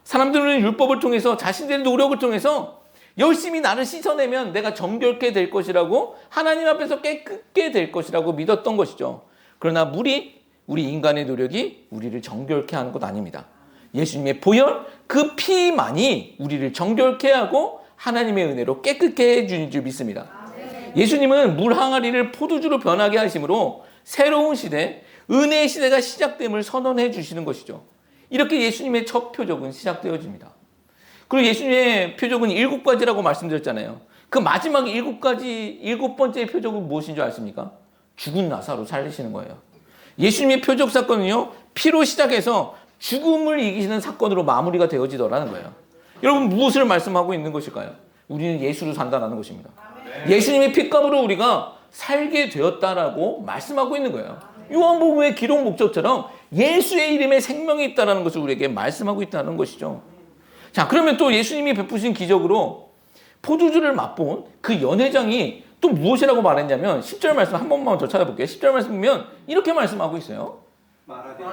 사람들은 율법을 통해서 자신들의 노력을 통해서 열심히 나를 씻어내면 내가 정결케 될 것이라고 하나님 앞에서 깨끗게 될 것이라고 믿었던 것이죠. 그러나 물이 우리 인간의 노력이 우리를 정결케 하는 것 아닙니다. 예수님의 보혈 그 피만이 우리를 정결케 하고 하나님의 은혜로 깨끗게 해주는 줄 믿습니다. 예수님은 물 항아리를 포도주로 변하게 하심으로 새로운 시대, 은혜의 시대가 시작됨을 선언해 주시는 것이죠. 이렇게 예수님의 첫 표적은 시작되어집니다. 그리고 예수님의 표적은 7가지라고 말씀드렸잖아요. 그 마지막 7번째 표적은 무엇인 줄 아십니까? 죽은 나사로 살리시는 거예요. 예수님의 표적 사건은요, 피로 시작해서 죽음을 이기시는 사건으로 마무리가 되어지더라는 거예요. 여러분 무엇을 말씀하고 있는 것일까요? 우리는 예수로 산다는 것입니다. 예수님의 피값으로 우리가 살게 되었다라고 말씀하고 있는 거예요. 요한복음의 기록 목적처럼 예수의 이름에 생명이 있다는 것을 우리에게 말씀하고 있다는 것이죠. 자, 그러면 또 예수님이 베푸신 기적으로 포도주를 맛본 그 연회장이 또 무엇이라고 말했냐면 10절 말씀 한 번만 더 찾아볼게요. 10절 말씀 보면 이렇게 말씀하고 있어요. 말하되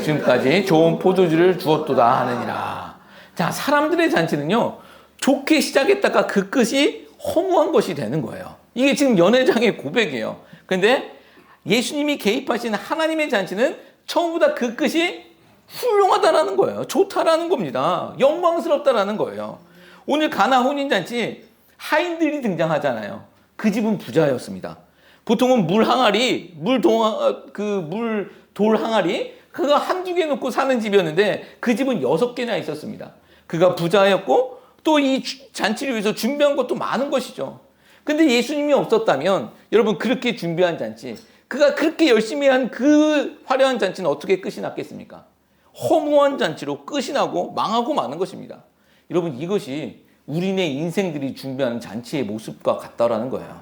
지금까지 좋은 포도주를 주었도다 하느니라. 자, 사람들의 잔치는요, 좋게 시작했다가 그 끝이 허무한 것이 되는 거예요. 이게 지금 연회장의 고백이에요. 근데 예수님이 개입하신 하나님의 잔치는 처음보다 그 끝이 훌륭하다라는 거예요. 좋다라는 겁니다. 영광스럽다라는 거예요. 오늘 가나 혼인잔치 하인들이 등장하잖아요. 그 집은 부자였습니다. 보통은 물 항아리, 돌 항아리, 그거 한두 개 놓고 사는 집이었는데 그 집은 6개나 있었습니다. 그가 부자였고 또 이 잔치를 위해서 준비한 것도 많은 것이죠. 근데 예수님이 없었다면 여러분 그렇게 준비한 잔치, 그가 그렇게 열심히 한 그 화려한 잔치는 어떻게 끝이 났겠습니까? 허무한 잔치로 끝이 나고 망하고 마는 것입니다. 여러분 이것이 우리네 인생들이 준비하는 잔치의 모습과 같다라는 거예요.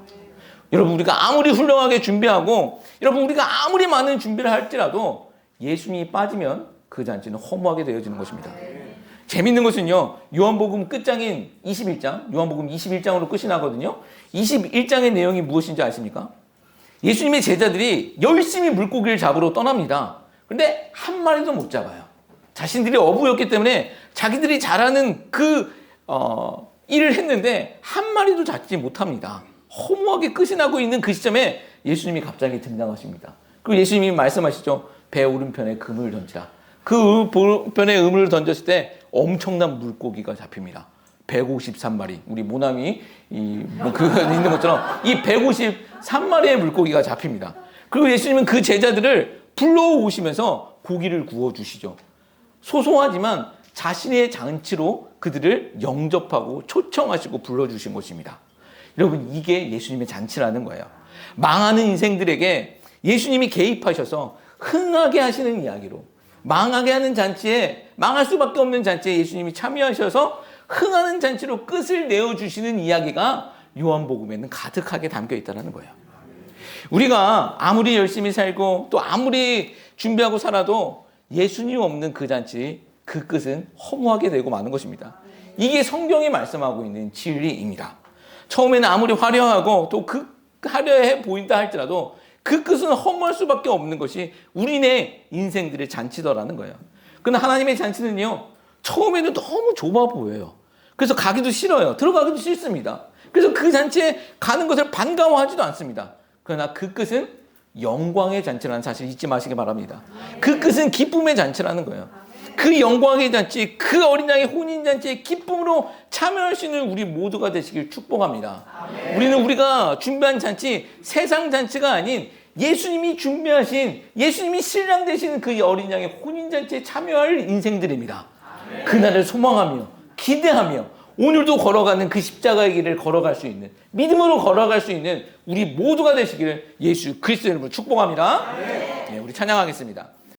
여러분 우리가 아무리 훌륭하게 준비하고 여러분 우리가 아무리 많은 준비를 할지라도 예수님이 빠지면 그 잔치는 허무하게 되어지는 것입니다. 재밌는 것은요, 요한복음 끝장인 21장, 요한복음 21장으로 끝이 나거든요. 21장의 내용이 무엇인지 아십니까? 예수님의 제자들이 열심히 물고기를 잡으러 떠납니다. 그런데 한 마리도 못 잡아요. 자신들이 어부였기 때문에 자기들이 잘하는 일을 했는데 한 마리도 잡지 못합니다. 허무하게 끝이 나고 있는 그 시점에 예수님이 갑자기 등장하십니다. 그리고 예수님이 말씀하시죠. 배 오른편에 그물을 던지라. 그 오른편에 그물을 던졌을 때 엄청난 물고기가 잡힙니다. 153마리. 우리 모남이 그거 있는 것처럼 이 153마리의 물고기가 잡힙니다. 그리고 예수님은 그 제자들을 불러오시면서 고기를 구워주시죠. 소소하지만 자신의 잔치로 그들을 영접하고 초청하시고 불러주신 것입니다. 여러분 이게 예수님의 잔치라는 거예요. 망하는 인생들에게 예수님이 개입하셔서 흥하게 하시는 이야기로, 망하게 하는 잔치에, 망할 수밖에 없는 잔치에 예수님이 참여하셔서 흥하는 잔치로 끝을 내어주시는 이야기가 요한복음에는 가득하게 담겨 있다는 거예요. 우리가 아무리 열심히 살고 또 아무리 준비하고 살아도 예수님 없는 그 잔치, 그 끝은 허무하게 되고 마는 것입니다. 이게 성경이 말씀하고 있는 진리입니다. 처음에는 아무리 화려하고 또 화려해 보인다 할지라도 그 끝은 허무할 수밖에 없는 것이 우리네 인생들의 잔치더라는 거예요. 그러나 하나님의 잔치는요, 처음에는 너무 좁아 보여요. 그래서 가기도 싫어요. 들어가기도 싫습니다. 그래서 그 잔치에 가는 것을 반가워하지도 않습니다. 그러나 그 끝은 영광의 잔치라는 사실 잊지 마시기 바랍니다. 그 끝은 기쁨의 잔치라는 거예요. 그 영광의 잔치, 그 어린 양의 혼인 잔치의 기쁨으로 참여할 수 있는 우리 모두가 되시길 축복합니다. 우리는 우리가 준비한 잔치, 세상 잔치가 아닌 예수님이 준비하신, 예수님이 신랑 되시는 그 어린 양의 혼인 잔치에 참여할 인생들입니다. 그날을 소망하며 기대하며 오늘도 걸어가는 그 십자가의 길을 걸어갈 수 있는, 믿음으로 걸어갈 수 있는 우리 모두가 되시기를 예수 그리스도의 이름으로 축복합니다. 네, 우리 찬양하겠습니다.